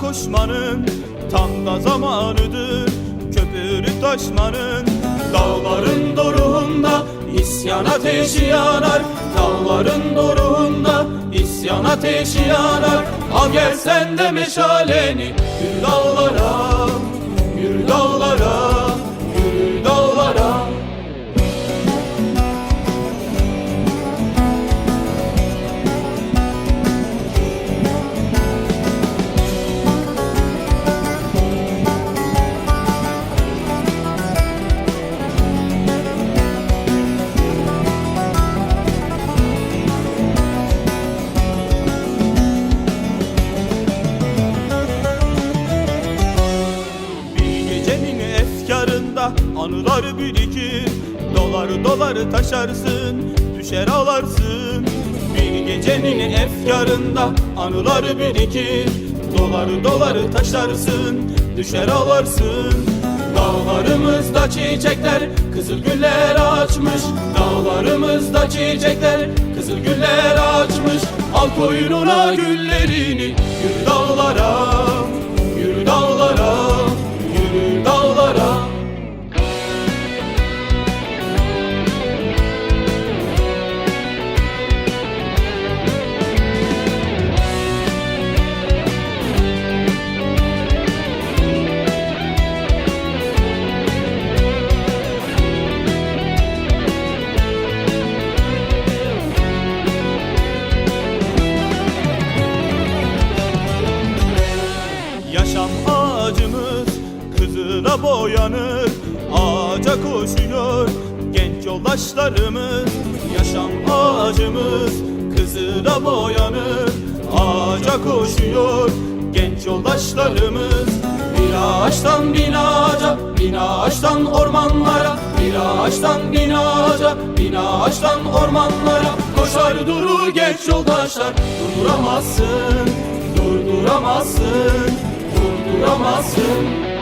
koşmanın tam da zamanıdır. Köpürüp taşmanın dağların doruğunda isyan ateşi yanar. Dağların doruğunda isyan ateşi yanar. Al gel sen de meşaleni, yürü dağlara, yürü dağlara, yürü dağlara. Anılar birikir, dolar dolar taşarsın, düşer ağlarsın. Bir gecenin efkarında anılar birikir, dolar dolar taşarsın, düşer ağlarsın. Dağlarımızda çiçekler, kızıl güller açmış. Dağlarımızda çiçekler, kızıl güller açmış. Al koynuna güllerini, yürü dağlara, yürü dağlara, yürü dağlara. Yaşam ağacımız kızıla boyanır, ağaca koşuyor genç yoldaşlarımız. Yaşam ağacımız kızıla boyanır, ağaca koşuyor genç yoldaşlarımız. Bir ağaçtan bin ağaca, bin ağaçtan ormanlara, bir ağaçtan bin ağaca, bin ağaçtan ormanlara. Koşar durur genç yoldaşlar, durduramazsın, durduramazsın, durduramazsın.